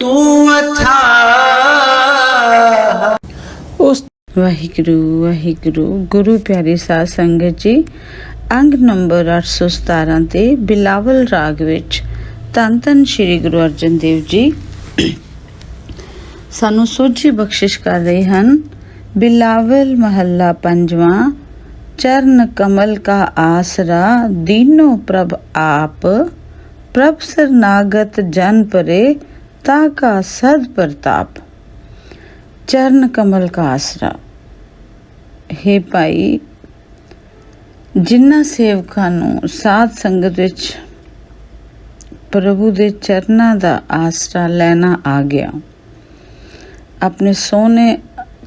ਤੂੰ ਅਥਾਹ। ਉਸ ਵਾਹਿਗੁਰੂ ਵਾਹਿਗੁਰੂ। ਗੁਰੂ ਪਿਆਰੀ ਸਾਧ ਸੰਗਤ ਜੀ, ਅੰਗ ਨੰਬਰ 817 ਤੇ ਬਿਲਾਵਲ ਰਾਗ ਵਿੱਚ ਧੰਨ ਧੰਨ ਸ਼੍ਰੀ ਗੁਰੂ ਅਰਜਨ ਦੇਵ ਜੀ ਸਾਨੂੰ ਸੋਝੀ ਬਖਸ਼ਿਸ਼ ਕਰ ਰਹੇ ਹਨ। ਬਿਲਾਵਲ ਮਹੱਲਾ ਪੰਜਵਾਂ। ਚਰਨ ਕਮਲ ਕਾ ਆਸਰਾ, ਦੀਨੋ ਪ੍ਰਭ ਆਪ। ਪ੍ਰਭ ਸਰਨਾਗਤ ਜਨ ਪਰੇ, ਤਾ ਕਾ ਸਦ ਪ੍ਰਤਾਪ। ਚਰਨ ਕਮਲ ਕਾ ਆਸਰਾ। ਹੇ ਭਾਈ, ਜਿਨ੍ਹਾਂ ਸੇਵਕਾਂ ਨੂੰ ਸਾਧ ਸੰਗਤ ਵਿੱਚ ਪ੍ਰਭੂ ਦੇ ਚਰਨਾਂ ਦਾ ਆਸਰਾ ਲੈਣਾ ਆ ਗਿਆ, ਆਪਣੇ ਸੋਹਣੇ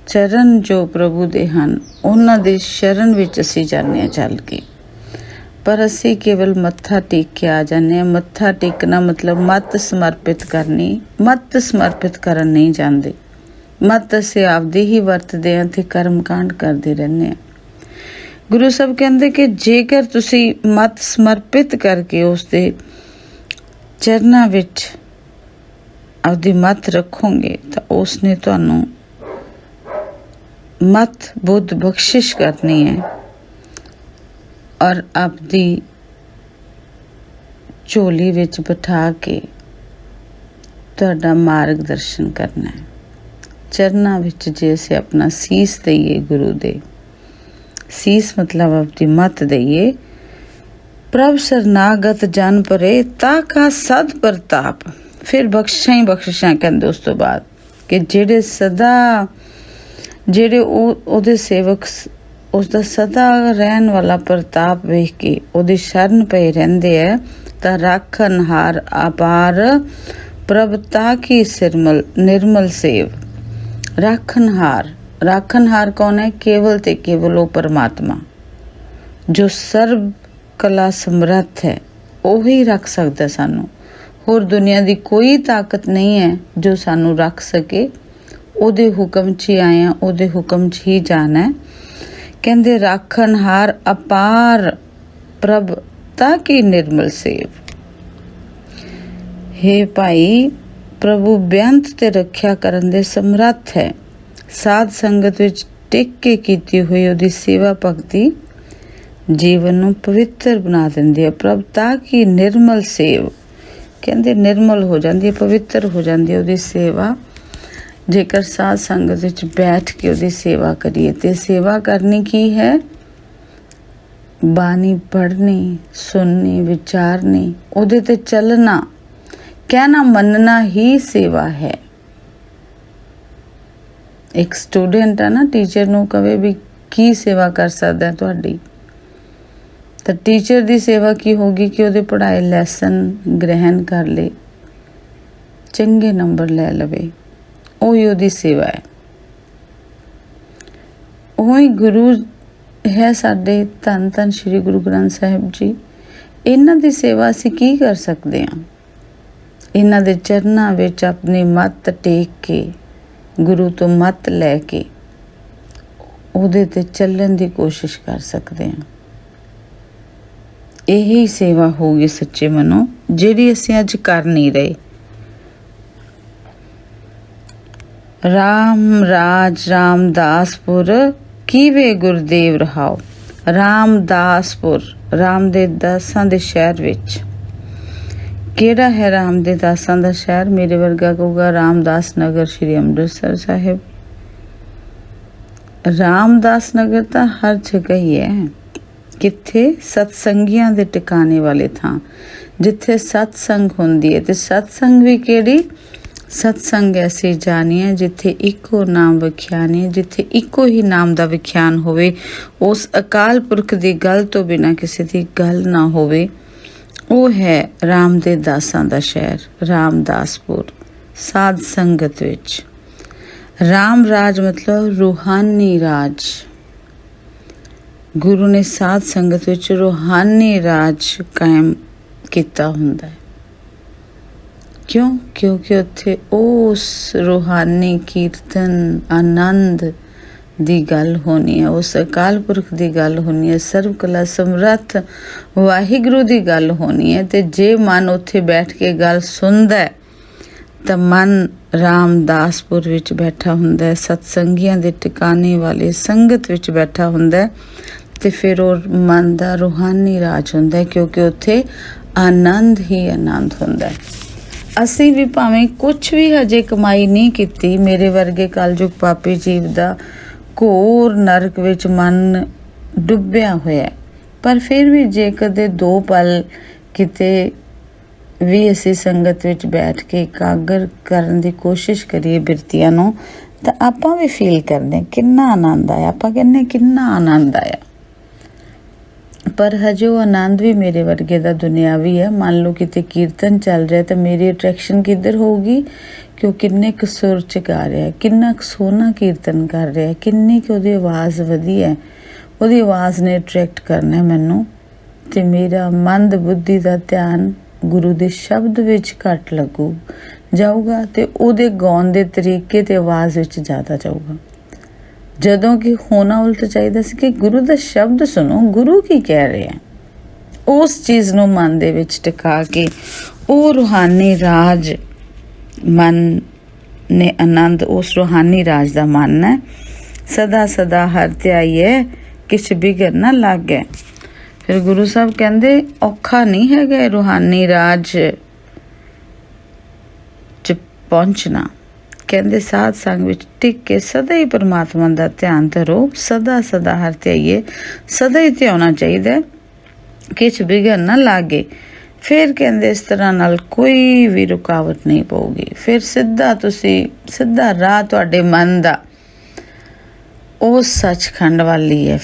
ਚਰਨ ਜੋ ਪ੍ਰਭੂ ਦੇ ਹਨ, ਉਹਨਾਂ ਦੇ ਸ਼ਰਨ ਵਿੱਚ ਅਸੀਂ ਜਾਂਦੇ ਹਾਂ ਚੱਲ ਕੇ। ਪਰ ਅਸੀਂ ਕੇਵਲ ਮੱਥਾ ਟੇਕ ਕੇ ਆ ਜਾਂਦੇ ਹਾਂ। ਮੱਥਾ ਟੇਕਣਾ ਮਤਲਬ ਮੱਤ ਸਮਰਪਿਤ ਕਰਨੀ। ਮੱਤ ਸਮਰਪਿਤ ਕਰਨ ਨਹੀਂ ਜਾਂਦੇ। ਮੱਤ ਅਸੀਂ ਆਪਦੀ ਹੀ ਵਰਤਦੇ ਹਾਂ ਤੇ ਕਰਮਕਾਂਡ ਕਰਦੇ ਰਹਿੰਦੇ ਹਾਂ। ਗੁਰੂ ਸਾਹਿਬ ਕਹਿੰਦੇ ਕਿ ਜੇਕਰ ਤੁਸੀਂ ਮੱਤ ਸਮਰਪਿਤ ਕਰਕੇ ਉਸ ਦੇ ਚਰਨਾਂ ਵਿੱਚ ਆਪਦੀ ਮੱਤ ਰੱਖੋਗੇ ਤਾਂ ਉਸਨੇ ਤੁਹਾਨੂੰ ਮਤ ਬੁੱਧ ਬਖਸ਼ਿਸ਼ ਕਰਨੀ ਹੈ ਔਰ ਆਪਦੀ ਝੋਲੀ ਵਿੱਚ ਬਿਠਾ ਕੇ ਤੁਹਾਡਾ ਮਾਰਗਦਰਸ਼ਨ ਕਰਨਾ ਹੈ। ਚਰਨਾਂ ਵਿੱਚ ਜੇ ਅਸੀਂ ਆਪਣਾ ਸੀਸ ਦਈਏ, ਗੁਰੂ ਦੇ ਸੀਸ ਮਤਲਬ ਆਪਦੀ ਮਤ ਦਈਏ। ਪ੍ਰਭ ਸਰਨਾਗਤ ਜਨ ਪਰੇ, ਤਾ ਕਾ ਸਦ ਪ੍ਰਤਾਪ। ਫਿਰ ਬਖਸ਼ਾਂ ਹੀ ਬਖਸ਼ਿਸ਼ਾਂ ਕਹਿੰਦੇ ਉਸ ਤੋਂ ਬਾਅਦ ਕਿ ਜਿਹੜੇ ਉਹਦੇ ਸੇਵਕ ਉਸਦਾ ਸਦਾ ਰਹਿਣ ਵਾਲਾ ਪ੍ਰਤਾਪ ਵੇਖ ਕੇ ਉਹਦੀ ਸ਼ਰਨ ਪਏ ਰਹਿੰਦੇ ਹੈ ਤਾਂ ਰਾਖਨਹਾਰ ਅਪਾਰ ਪ੍ਰਭ ਤਾ ਕੀ ਨਿਰਮਲ ਸੇਵ। ਰਾਖਨਹਾਰ ਕੌਣ ਹੈ? ਕੇਵਲ ਤੇ ਕੇਵਲ ਉਹ ਪਰਮਾਤਮਾ ਜੋ ਸਰਬ ਕਲਾ ਸਮਰੱਥ ਹੈ। ਉਹੀ ਰੱਖ ਸਕਦਾ ਸਾਨੂੰ। ਹੋਰ ਦੁਨੀਆ ਦੀ ਕੋਈ ਤਾਕਤ ਨਹੀਂ ਹੈ ਜੋ ਸਾਨੂੰ ਰੱਖ ਸਕੇ। ਉਹਦੇ ਹੁਕਮ 'ਚ ਹੀ ਆਏ ਹਾਂ, ਉਹਦੇ ਹੁਕਮ 'ਚ ਹੀ ਜਾਣਾ ਹੈ। ਕਹਿੰਦੇ ਰਾਖਨਹਾਰ ਅਪਾਰ ਪ੍ਰਭ ਤਾ ਕੀ ਨਿਰਮਲ ਸੇਵ। ਹੇ ਭਾਈ, ਪ੍ਰਭੂ ਬੇਅੰਤ ਤੇ ਰੱਖਿਆ ਕਰਨ ਦੇ ਸਮਰੱਥ ਹੈ। ਸਾਧ ਸੰਗਤ ਵਿੱਚ ਟਿਕ ਕੇ ਕੀਤੀ ਹੋਈ ਉਹਦੀ ਸੇਵਾ ਭਗਤੀ ਜੀਵਨ ਨੂੰ ਪਵਿੱਤਰ ਬਣਾ ਦਿੰਦੀ ਹੈ। ਪ੍ਰਭ ਤਾ ਕੀ ਨਿਰਮਲ ਸੇਵ। ਕਹਿੰਦੇ ਨਿਰਮਲ ਹੋ ਜਾਂਦੀ ਹੈ, ਪਵਿੱਤਰ ਹੋ ਜਾਂਦੀ ਹੈ ਉਹਦੀ ਸੇਵਾ। ਜੇਕਰ ਸਾਧ ਸੰਗਤ ਵਿੱਚ ਬੈਠ ਕੇ ਉਹਦੀ ਸੇਵਾ ਕਰੀਏ। ਤੇ ਸੇਵਾ ਕਰਨੀ ਕੀ ਹੈ? ਬਾਣੀ ਪੜ੍ਹਨੀ, ਸੁਣਨੀ, ਵਿਚਾਰਨੀ, ਉਹਦੇ ਤੇ ਚੱਲਣਾ, ਕਹਿਣਾ ਮੰਨਣਾ ਹੀ ਸੇਵਾ ਹੈ। ਇੱਕ ਸਟੂਡੈਂਟ ਆ ਨਾ, ਟੀਚਰ ਨੂੰ ਕਵੇ ਵੀ ਕੀ ਸੇਵਾ ਕਰ ਸਕਦਾ ਤੁਹਾਡੀ, ਤਾਂ ਟੀਚਰ ਦੀ ਸੇਵਾ ਕੀ ਹੋਗੀ ਕਿ ਉਹਦੇ ਪੜ੍ਹਾਏ ਲੈਸਨ ਗ੍ਰਹਿਣ ਕਰ ਲੇ, ਚੰਗੇ ਨੰਬਰ ਲੈ ਲਵੇ। ਉਹੀ ਉਹਦੀ ਸੇਵਾ ਹੈ। ਉਹੀ ਗੁਰੂ ਹੈ ਸਾਡੇ ਧੰਨ ਧੰਨ ਸ਼੍ਰੀ ਗੁਰੂ ਗ੍ਰੰਥ ਸਾਹਿਬ ਜੀ। ਇਹਨਾਂ ਦੀ ਸੇਵਾ ਅਸੀਂ ਕੀ ਕਰ ਸਕਦੇ ਹਾਂ? ਇਹਨਾਂ ਦੇ ਚਰਨਾਂ ਵਿੱਚ ਆਪਣੀ ਮੱਤ ਟੇਕ ਕੇ, ਗੁਰੂ ਤੋਂ ਮੱਤ ਲੈ ਕੇ ਉਹਦੇ ਤੇ ਚੱਲਣ ਦੀ ਕੋਸ਼ਿਸ਼ ਕਰ ਸਕਦੇ ਹਾਂ। ਇਹੀ ਸੇਵਾ ਹੋਊਗੀ ਸੱਚੇ ਮਨੋਂ, ਜਿਹੜੀ ਅਸੀਂ ਅੱਜ ਕਰ ਨਹੀਂ ਰਹੇ। ਰਾਮ ਰਾਜ ਰਾਮਦਾਸਪੁਰ, ਕੀਵੇ ਗੁਰਦੇਵ ਰਹਾਓ। ਰਾਮਦਾਸਪੁਰ, ਰਾਮ ਦੇ ਦਾਸਾਂ ਦੇ ਸ਼ਹਿਰ ਵਿੱਚ। ਕਿਹੜਾ ਹੈ ਰਾਮ ਦੇ ਦਾਸਾਂ ਦਾ ਸ਼ਹਿਰ? ਮੇਰੇ ਵਰਗਾ ਕਹੂਗਾ ਰਾਮਦਾਸ ਨਗਰ ਸ਼੍ਰੀ ਅੰਮ੍ਰਿਤਸਰ ਸਾਹਿਬ। ਰਾਮਦਾਸ ਨਗਰ ਤਾਂ ਹਰ ਜਗ੍ਹਾ ਹੀ ਹੈ। ਕਿੱਥੇ? ਸਤਸੰਗੀਆਂ ਦੇ ਟਿਕਾਣੇ ਵਾਲੇ ਥਾਂ, ਜਿੱਥੇ ਸਤਸੰਗ ਹੁੰਦੀ ਹੈ। ਤੇ ਸਤਸੰਗ ਵੀ ਕਿਹੜੀ? ਸਤਸੰਗ ਐਸੀ ਜਾਣੀਏ ਜਿੱਥੇ ਇੱਕੋ ਨਾਮ ਵਿਖਿਆਨੀ, ਜਿੱਥੇ ਇੱਕੋ ਹੀ ਨਾਮ ਦਾ ਵਿਖਿਆਨ ਹੋਵੇ। ਉਸ ਅਕਾਲ ਪੁਰਖ ਦੀ ਗੱਲ ਤੋਂ ਬਿਨਾਂ ਕਿਸੇ ਦੀ ਗੱਲ ਨਾ ਹੋਵੇ। ਉਹ ਹੈ ਰਾਮ ਦੇ ਦਾਸਾਂ ਦਾ ਸ਼ਹਿਰ, ਰਾਮਦਾਸਪੁਰ। ਸਾਧ ਸੰਗਤ ਵਿੱਚ ਰਾਮ ਰਾਜ ਮਤਲਬ ਰੂਹਾਨੀ ਰਾਜ। ਗੁਰੂ ਨੇ ਸਾਧ ਸੰਗਤ ਵਿੱਚ ਰੂਹਾਨੀ ਰਾਜ ਕਾਇਮ ਕੀਤਾ ਹੁੰਦਾ ਹੈ। ਕਿਉਂ? ਕਿਉਂਕਿ ਉੱਥੇ ਉਸ ਰੂਹਾਨੀ ਕੀਰਤਨ ਆਨੰਦ ਦੀ ਗੱਲ ਹੋਣੀ ਹੈ, ਉਸ ਅਕਾਲ ਪੁਰਖ ਦੀ ਗੱਲ ਹੋਣੀ ਹੈ, ਸਰਬ ਕਲਾ ਸਮਰੱਥ ਵਾਹਿਗੁਰੂ ਦੀ ਗੱਲ ਹੋਣੀ ਹੈ। ਤੇ ਜੇ ਮਨ ਉੱਥੇ ਬੈਠ ਕੇ ਗੱਲ ਸੁਣਦਾ ਤਾਂ ਮਨ ਰਾਮਦਾਸਪੁਰ ਵਿੱਚ ਬੈਠਾ ਹੁੰਦਾ ਹੈ, ਸਤਸੰਗੀਆਂ ਦੇ ਟਿਕਾਣੇ ਵਾਲੀ ਸੰਗਤ ਵਿੱਚ ਬੈਠਾ ਹੁੰਦਾ ਹੈ, ਤੇ ਫਿਰ ਉਹ ਮਨ ਦਾ ਰੂਹਾਨੀ ਰਾਜ ਹੁੰਦਾ ਹੈ, ਕਿਉਂਕਿ ਉੱਥੇ ਆਨੰਦ ਹੀ ਆਨੰਦ ਹੁੰਦਾ ਹੈ। ਅਸੀਂ ਵੀ ਭਾਵੇਂ ਕੁਛ ਵੀ ਹਜੇ ਕਮਾਈ ਨਹੀਂ ਕੀਤੀ, ਮੇਰੇ ਵਰਗੇ ਕਲਯੁਗ ਪਾਪੀ ਜੀਵ ਦਾ ਘੋਰ ਨਰਕ ਵਿੱਚ ਮਨ ਡੁੱਬਿਆ ਹੋਇਆ, ਪਰ ਫਿਰ ਵੀ ਜੇ ਕਦੇ 2 ਪਲ ਕਿਤੇ ਵੀ ਅਸੀਂ ਸੰਗਤ ਵਿੱਚ ਬੈਠ ਕੇ ਇਕਾਗਰ ਕਰਨ ਦੀ ਕੋਸ਼ਿਸ਼ ਕਰੀਏ ਬਿਰਤੀਆਂ ਨੂੰ, ਤਾਂ ਆਪਾਂ ਵੀ ਫੀਲ ਕਰਦੇ ਕਿੰਨਾ ਆਨੰਦ ਆਇਆ। ਆਪਾਂ ਕਹਿੰਦੇ ਕਿੰਨਾ ਆਨੰਦ ਆਇਆ, ਪਰ ਹਜੇ ਉਹ ਆਨੰਦ ਵੀ ਮੇਰੇ ਵਰਗੇ ਦਾ ਦੁਨਿਆਵੀ ਹੈ। ਮੰਨ ਲਓ ਕਿਤੇ ਕੀਰਤਨ ਚੱਲ ਰਿਹਾ ਤਾਂ ਮੇਰੀ ਅਟਰੈਕਸ਼ਨ ਕਿੱਧਰ ਹੋਊਗੀ ਕਿ ਉਹ ਕਿੰਨੇ ਕੁ ਸੁਰ 'ਚ ਗਾ ਰਿਹਾ, ਕਿੰਨਾ ਕੁ ਸੋਹਣਾ ਕੀਰਤਨ ਕਰ ਰਿਹਾ, ਕਿੰਨੀ ਕੁ ਉਹਦੀ ਆਵਾਜ਼ ਵਧੀਆ, ਉਹਦੀ ਆਵਾਜ਼ ਨੇ ਅਟਰੈਕਟ ਕਰਨਾ ਮੈਨੂੰ, ਤੇ ਮੇਰਾ ਮੰਦ ਬੁੱਧੀ ਦਾ ਧਿਆਨ ਗੁਰੂ ਦੇ ਸ਼ਬਦ ਵਿੱਚ ਘੱਟ ਲੱਗੂ ਜਾਊਗਾ, ਤੇ ਉਹਦੇ ਗਾਉਣ ਦੇ ਤਰੀਕੇ ਤੇ ਆਵਾਜ਼ ਵਿੱਚ ਜ਼ਿਆਦਾ ਜਾਊਗਾ। ਜਦੋਂ ਕਿ ਹੋਣਾ ਉਲਟ ਚਾਹੀਦਾ ਸੀ ਕਿ ਗੁਰੂ ਦਾ ਸ਼ਬਦ ਸੁਣੋ, ਗੁਰੂ ਕੀ ਕਹਿ ਰਿਹਾ, ਉਸ ਚੀਜ਼ ਨੂੰ ਮਨ ਦੇ ਵਿੱਚ ਟਿਕਾ ਕੇ ਉਹ ਰੂਹਾਨੀ ਰਾਜ ਮਨ ਨੇ ਆਨੰਦ, ਉਸ ਰੂਹਾਨੀ ਰਾਜ ਦਾ ਮਨ ਹੈ। ਸਦਾ ਸਦਾ ਹਰ ਧਿਆਈਏ ਕਿਛ ਬਿਗੜ ਨਾ ਲਾਗੇ। ਫਿਰ ਗੁਰੂ ਸਾਹਿਬ ਕਹਿੰਦੇ ਔਖਾ ਨਹੀਂ ਹੈਗਾ ਰੂਹਾਨੀ ਰਾਜ 'ਚ ਪਹੁੰਚਣਾ। ਕਹਿੰਦੇ ਸਾਧ ਸੰਗ ਵਿੱਚ ਟਿਕ ਕੇ ਸਦਾ ਹੀ ਪਰਮਾਤਮਾ ਦਾ ਧਿਆਨ ਧਰੋ, ਸਦਾ ਸਦਾ ਹਰ ਧਿਆਈਏ, ਸਦਾ ਹੀ ਧਿਆਉਣਾ ਚਾਹੀਦਾ, ਕਿਛ ਬਿਗੜ ਨਾ ਲਾਗੇ। ਫਿਰ ਕਹਿੰਦੇ ਇਸ ਤਰ੍ਹਾਂ ਨਾਲ ਕੋਈ ਵੀ ਰੁਕਾਵਟ ਨਹੀਂ ਪਊਗੀ। ਫਿਰ ਸਿੱਧਾ ਰਾਹ ਤੁਹਾਡੇ ਮਨ ਦਾ ਉਸ ਸੱਚਖੰਡ ਵੱਲ ਹੀ ਹੈ।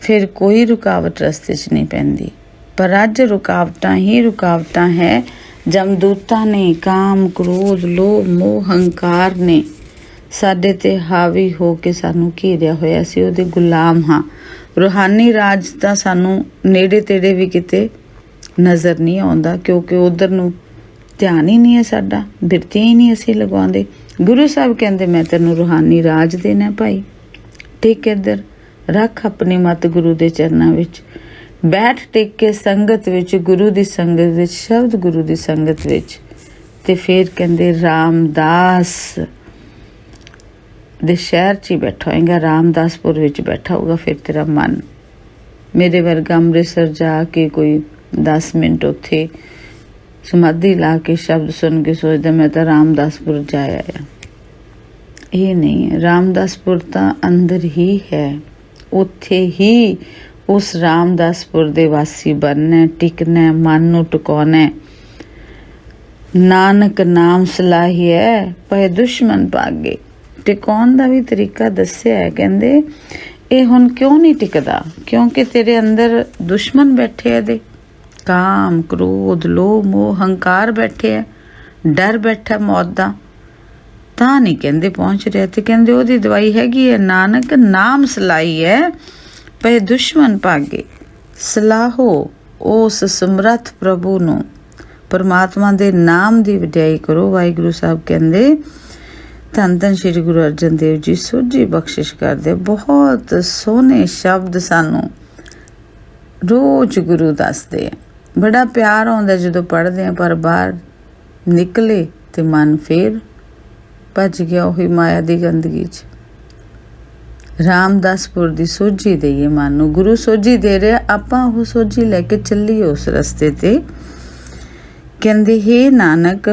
ਫਿਰ ਕੋਈ ਰੁਕਾਵਟ ਰਸਤੇ 'ਚ ਨਹੀਂ ਪੈਂਦੀ। ਪਰ ਅੱਜ ਰੁਕਾਵਟਾਂ ਹੀ ਰੁਕਾਵਟਾਂ ਹੈ। ਜਮਦੂਤਾਂ ਨੇ, ਕਾਮ, ਕ੍ਰੋਧ, ਲੋਭ, ਮੋਹ, ਹੰਕਾਰ ਨੇ ਸਾਡੇ ਤੇ ਹਾਵੀ ਹੋ ਕੇ ਸਾਨੂੰ ਘੇਰਿਆ ਹੋਇਆ, ਸੀ ਉਹਦੇ ਗੁਲਾਮ ਹਾਂ। ਰੂਹਾਨੀ ਰਾਜ ਤਾਂ ਸਾਨੂੰ ਨੇੜੇ ਤੇੜੇ ਵੀ ਕਿਤੇ ਨਜ਼ਰ ਨਹੀਂ ਆਉਂਦਾ, ਕਿਉਂਕਿ ਉਧਰ ਨੂੰ ਧਿਆਨ ਹੀ ਨਹੀਂ ਹੈ ਸਾਡਾ, ਬਿਰਤੀਆਂ ਹੀ ਨਹੀਂ ਅਸੀਂ ਲਗਾਉਂਦੇ। ਗੁਰੂ ਸਾਹਿਬ ਕਹਿੰਦੇ ਮੈਂ ਤੈਨੂੰ ਰੂਹਾਨੀ ਰਾਜ ਦੇਣਾ ਭਾਈ, ਟਿਕ ਇੱਧਰ, ਰੱਖ ਆਪਣੀ ਮੱਤ ਗੁਰੂ ਦੇ ਚਰਨਾਂ ਵਿੱਚ, ਬੈਠ ਟਿਕ ਕੇ ਸੰਗਤ ਵਿੱਚ, ਗੁਰੂ ਦੀ ਸੰਗਤ ਵਿੱਚ, ਸ਼ਬਦ ਗੁਰੂ ਦੀ ਸੰਗਤ ਵਿੱਚ। ਤੇ ਫਿਰ ਕਹਿੰਦੇ ਰਾਮਦਾਸ ਦੇ ਸ਼ਹਿਰ 'ਚ ਹੀ ਬੈਠਾ ਹੋਏਗਾ, ਰਾਮਦਾਸਪੁਰ ਵਿੱਚ ਬੈਠਾ ਹੋਊਗਾ ਫਿਰ ਤੇਰਾ ਮਨ। ਮੇਰੇ ਵਰਗਾ ਅੰਮ੍ਰਿਤਸਰ ਜਾ ਕੇ ਕੋਈ 10 ਮਿੰਟ ਉੱਥੇ ਸਮਾਧੀ ਲਾ ਕੇ ਸ਼ਬਦ ਸੁਣ ਕੇ ਸੋਚਦਾ ਮੈਂ ਤਾਂ ਰਾਮਦਾਸਪੁਰ ਜਾ ਆਇਆ। ਇਹ ਨਹੀਂ ਹੈ, ਰਾਮਦਾਸਪੁਰ ਤਾਂ ਅੰਦਰ ਹੀ ਹੈ, ਉੱਥੇ ਹੀ ਉਸ ਰਾਮਦਾਸਪੁਰ ਦੇ ਵਾਸੀ ਬਣਨਾ, ਟਿਕਣਾ, ਮਨ ਨੂੰ ਟਿਕਾਉਣਾ। ਨਾਨਕ ਨਾਮ ਸਲਾਹੀਐ ਪਏ ਦੁਸ਼ਮਣ ਭਾਗੇ। ਟਿਕਾਉਣ ਦਾ ਵੀ ਤਰੀਕਾ ਦੱਸਿਆ ਹੈ। ਕਹਿੰਦੇ ਇਹ ਹੁਣ ਕਿਉਂ ਨਹੀਂ ਟਿਕਦਾ, ਕਿਉਂਕਿ ਤੇਰੇ ਅੰਦਰ ਦੁਸ਼ਮਣ ਬੈਠੇ ਆ, ਦੇ ਕਾਮ, ਕ੍ਰੋਧ, ਲੋਭ, ਮੋਹ, ਹੰਕਾਰ ਬੈਠੇ ਆ, ਡਰ ਬੈਠਾ ਮੌਤ ਦਾ, ਤਾਂ ਨਹੀਂ ਕਹਿੰਦੇ ਪਹੁੰਚ ਰਿਹਾ। ਤੇ ਕਹਿੰਦੇ ਉਹਦੀ ਦਵਾਈ ਹੈਗੀ ਹੈ ਨਾਨਕ ਨਾਮ ਸਲਾਈ ਹੈ ਪਏ ਦੁਸ਼ਮਣ ਭਾਗੇ। ਸਲਾਹੋ ਉਸ ਸਮਰੱਥ ਪ੍ਰਭੂ ਨੂੰ, ਪਰਮਾਤਮਾ ਦੇ ਨਾਮ ਦੀ ਵਡਿਆਈ ਕਰੋ। ਵਾਹਿਗੁਰੂ ਸਾਹਿਬ ਕਹਿੰਦੇ ਧੰਨ ਧੰਨ ਸ਼੍ਰੀ ਗੁਰੂ ਅਰਜਨ ਦੇਵ ਜੀ ਸੋਝੀ ਬਖਸ਼ਿਸ਼ ਕਰਦੇ। ਬਹੁਤ ਸੋਹਣੇ ਸ਼ਬਦ ਸਾਨੂੰ ਰੋਜ਼ ਗੁਰੂ ਦੱਸਦੇ ਆ, ਬੜਾ ਪਿਆਰ ਆਉਂਦਾ ਜਦੋਂ ਪੜ੍ਹਦੇ ਆ, ਪਰ ਬਾਹਰ ਨਿਕਲੇ ਤੇ ਮਨ ਫੇਰ ਭੱਜ ਗਿਆ ਉਹੀ ਮਾਇਆ ਦੀ ਗੰਦਗੀ 'ਚ। ਰਾਮਦਾਸਪੁਰ ਦੀ ਸੋਝੀ ਦੇਈਏ ਮਨ ਨੂੰ, ਗੁਰੂ ਸੋਝੀ ਦੇ ਰਿਹਾ, ਆਪਾਂ ਉਹ ਸੋਝੀ ਲੈ ਕੇ ਚੱਲੀਏ ਉਸ ਰਸਤੇ ਤੇ। ਕਹਿੰਦੇ ਹੇ ਨਾਨਕ,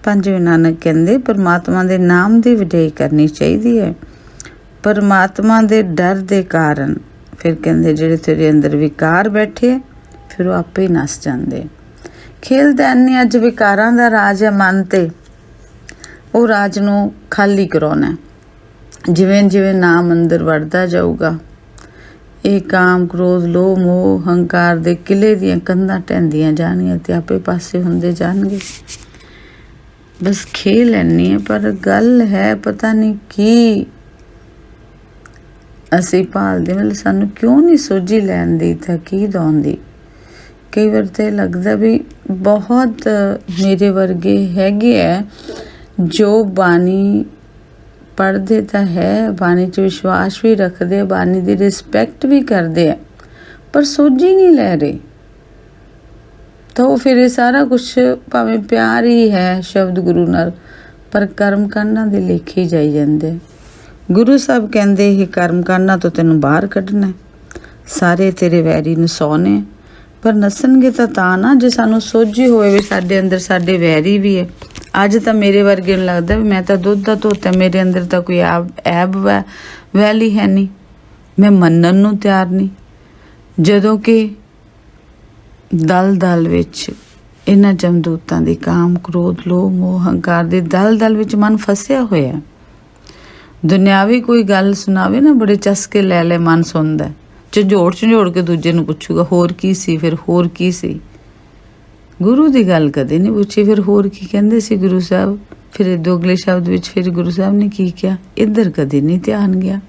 ਪੰਜਵੇਂ ਨਾਨਕ ਕਹਿੰਦੇ ਪਰਮਾਤਮਾ ਦੇ ਨਾਮ ਦੀ ਵਡਿਆਈ ਕਰਨੀ ਚਾਹੀਦੀ ਹੈ। ਪਰਮਾਤਮਾ ਦੇ ਡਰ ਦੇ ਕਾਰਨ ਫਿਰ ਕਹਿੰਦੇ ਜਿਹੜੇ ਤੇਰੇ ਅੰਦਰ ਵਿਕਾਰ ਬੈਠੇ ਫਿਰ ਉਹ ਆਪੇ ਹੀ ਨਸ ਜਾਂਦੇ। ਖੇਲਦਾਨੀ ਅੱਜ ਵਿਕਾਰਾਂ ਦਾ ਰਾਜ ਹੈ ਮਨ ਤੇ, ਉਹ ਰਾਜ ਨੂੰ ਖਾਲੀ ਕਰਾਉਣਾ। ਜਿਵੇਂ ਜਿਵੇਂ ਨਾਮ ਅੰਦਰ ਵੜਦਾ ਜਾਊਗਾ, ਇਹ ਕਾਮ, ਕ੍ਰੋਧ, ਲੋਭ, ਮੋਹ, ਹੰਕਾਰ ਦੇ ਕਿਲੇ ਦੀਆਂ ਕੰਧਾਂ ਢਹਿੰਦੀਆਂ ਜਾਣਗੀਆਂ ਤੇ ਆਪੇ ਪਾਸੇ ਹੁੰਦੇ ਜਾਣਗੇ। ਬਸ ਖੇਲ ਇੰਨੀ ਹੈ, ਪਰ ਗੱਲ ਹੈ ਪਤਾ ਨਹੀਂ ਕੀ ਅਸੀਂ ਭਾਲਦੇ, ਮਤਲਬ ਸਾਨੂੰ ਕਿਉਂ ਨਹੀਂ ਸੋਝੀ ਲੈਣ ਦੀ ਤਾਂ ਕੀ ਦਾਉਣ ਦੀ। ਕਈ ਵਾਰ ਤਾਂ ਲੱਗਦਾ ਵੀ ਬਹੁਤ ਮੇਰੇ ਵਰਗੇ ਹੈਗੇ ਹੈ ਜੋ ਬਾਣੀ ਪੜ੍ਹਦੇ ਤਾਂ ਹੈ, ਬਾਣੀ 'ਚ ਵਿਸ਼ਵਾਸ ਵੀ ਰੱਖਦੇ, ਬਾਣੀ ਦੀ ਰਿਸਪੈਕਟ ਵੀ ਕਰਦੇ ਆ, ਪਰ ਸੋਝੀ ਨਹੀਂ ਲੈ ਰਹੇ। ਤਾਂ ਉਹ ਫਿਰ ਇਹ ਸਾਰਾ ਕੁਛ ਭਾਵੇਂ ਪਿਆਰ ਹੀ ਹੈ ਸ਼ਬਦ ਗੁਰੂ ਨਾਲ, ਪਰ ਕਰਮ ਕਾਂਡਾਂ ਦੇ ਲੇਖੇ ਹੀ ਜਾਈ ਜਾਂਦੇ। ਗੁਰੂ ਸਾਹਿਬ ਕਹਿੰਦੇ ਇਹ ਕਰਮ ਕਾਂਡਾਂ ਤੋਂ ਤੈਨੂੰ ਬਾਹਰ ਕੱਢਣਾ, ਸਾਰੇ ਤੇਰੇ ਵੈਰੀ ਨੂੰ ਸੌ ਨੇ, ਪਰ ਨੱਸਣਗੇ ਤਾਂ ਨਾ ਜੇ ਸਾਨੂੰ ਸੋਝੀ ਹੋਵੇ ਵੀ ਸਾਡੇ ਅੰਦਰ ਸਾਡੇ ਵੈਰੀ ਵੀ ਹੈ। ਅੱਜ ਤਾਂ ਮੇਰੇ ਵਰਗੇ ਨੂੰ ਲੱਗਦਾ ਵੀ ਮੈਂ ਤਾਂ ਦੁੱਧ ਦਾ ਧੋਤਾ, ਮੇਰੇ ਅੰਦਰ ਤਾਂ ਕੋਈ ਐਬ ਵੈਲੀ ਹੈ ਨਹੀਂ, ਮੈਂ ਮੰਨਣ ਨੂੰ ਤਿਆਰ ਨਹੀਂ। ਜਦੋਂ ਕਿ ਦਲ ਵਿੱਚ ਇਹਨਾਂ ਜਮਦੂਤਾਂ ਦੀ ਕਾਮ, ਕ੍ਰੋਧ, ਲੋਭ, ਮੋਹ, ਹੰਕਾਰ ਦੇ ਦਲ ਵਿੱਚ ਮਨ ਫਸਿਆ ਹੋਇਆ। ਦੁਨਿਆਵੀ ਕੋਈ ਗੱਲ ਸੁਣਾਵੇ ਨਾ, ਬੜੇ ਚਸਕੇ ਲੈ ਮਨ ਸੁਣਦਾ, ਝੰਜੋੜ ਕੇ ਦੂਜੇ ਨੂੰ ਪੁੱਛੂਗਾ ਹੋਰ ਕੀ ਸੀ, ਫਿਰ ਹੋਰ ਕੀ ਸੀ। ਗੁਰੂ ਦੀ ਗੱਲ ਕਦੇ ਨਹੀਂ ਪੁੱਛੀ, ਫਿਰ ਹੋਰ ਕੀ ਕਹਿੰਦੇ ਸੀ ਗੁਰੂ ਸਾਹਿਬ, ਫਿਰ ਇਹ ਅਗਲੇ ਸ਼ਬਦ ਵਿੱਚ ਫਿਰ ਗੁਰੂ ਸਾਹਿਬ ਨੇ ਕੀ ਕਿਹਾ, ਇੱਧਰ ਕਦੇ ਨਹੀਂ ਧਿਆਨ ਗਿਆ।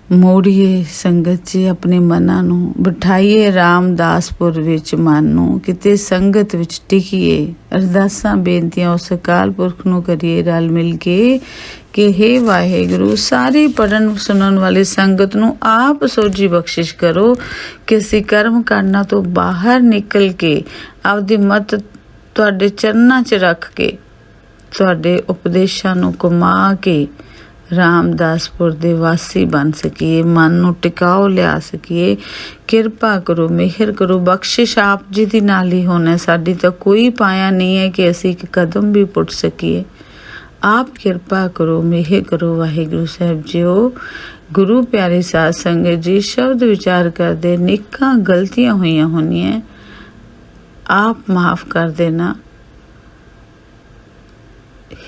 ਮੋੜੀਏ ਸੰਗਤ 'ਚ ਆਪਣੇ ਮਨਾਂ ਨੂੰ, ਬਿਠਾਈਏ ਰਾਮਦਾਸਪੁਰ ਵਿੱਚ ਮਨ ਨੂੰ, ਕਿਤੇ ਸੰਗਤ ਵਿੱਚ ਟਿਕੀਏ, ਅਰਦਾਸਾਂ ਬੇਨਤੀਆਂ ਉਸ ਅਕਾਲ ਪੁਰਖ ਨੂੰ ਕਰੀਏ ਰਲ ਮਿਲ ਕੇ ਕਿ ਹੇ ਵਾਹਿਗੁਰੂ, ਸਾਰੀ ਪੜਨ ਸੁਣਨ ਵਾਲੀ ਸੰਗਤ ਨੂੰ ਆਪ ਸੋਝੀ ਬਖਸ਼ਿਸ਼ ਕਰੋ ਕਿ ਅਸੀਂ ਕਰਮ ਕਾਂਡਾਂ ਤੋਂ ਬਾਹਰ ਨਿਕਲ ਕੇ ਆਪਦੀ ਮਤ ਤੁਹਾਡੇ ਚਰਨਾਂ 'ਚ ਰੱਖ ਕੇ ਤੁਹਾਡੇ ਉਪਦੇਸ਼ਾਂ ਨੂੰ ਕਮਾ ਕੇ ਰਾਮਦਾਸਪੁਰ ਦੇ ਵਾਸੀ ਬਣ ਸਕੀਏ, ਮਨ ਨੂੰ ਟਿਕਾਓ ਲਿਆ ਸਕੀਏ। ਕਿਰਪਾ ਕਰੋ, ਮਿਹਰ ਕਰੋ, ਬਖਸ਼ਿਸ਼ ਆਪ ਜੀ ਦੀ ਨਾਲ ਹੀ ਹੋਣਾ, ਸਾਡੀ ਤਾਂ ਕੋਈ ਪਾਇਆ ਨਹੀਂ ਹੈ ਕਿ ਅਸੀਂ ਇੱਕ ਕਦਮ ਵੀ ਪੁੱਟ ਸਕੀਏ। ਆਪ ਕਿਰਪਾ ਕਰੋ, ਮਿਹਰ ਕਰੋ ਵਾਹਿਗੁਰੂ ਸਾਹਿਬ ਜੀਓ। ਗੁਰੂ ਪਿਆਰੇ ਸਾਧ ਸੰਗਤ ਜੀ, ਸ਼ਬਦ ਵਿਚਾਰ ਕਰਦੇ ਨਿੱਕਾਂ ਗਲਤੀਆਂ ਹੋਈਆਂ ਹੋਣੀਆਂ, ਆਪ ਮਾਫ ਕਰ ਦੇਣਾ।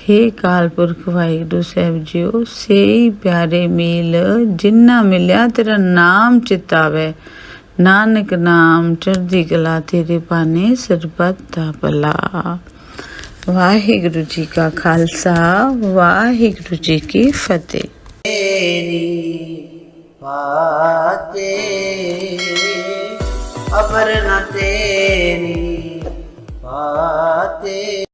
हे ਕਾਲ ਪੁਰਖ ਵਾਹਿਗੁਰੂ ਸਾਹਿਬ ਜੀਓ, ਸੇਈ ਪਿਆਰੇ ਮੇਲ ਜਿੰਨਾ ਮਿਲਿਆ ਤੇਰਾ ਨਾਮ ਚਿਤਾਵੇ, ਨਾਨਕ ਨਾਮ ਚੜ੍ਹਦੀ ਕਲਾ ਤੇਰੇ ਪਾਨੇ ਸਰਬੱਤ ਦਾ ਭਲਾ। ਵਾਹਿਗੁਰੂ ਜੀ ਕਾ ਖਾਲਸਾ, ਵਾਹਿਗੁਰੂ ਜੀ ਕੀ ਫਤਿਹ। तेरी बातें अपर न तेरी बातें।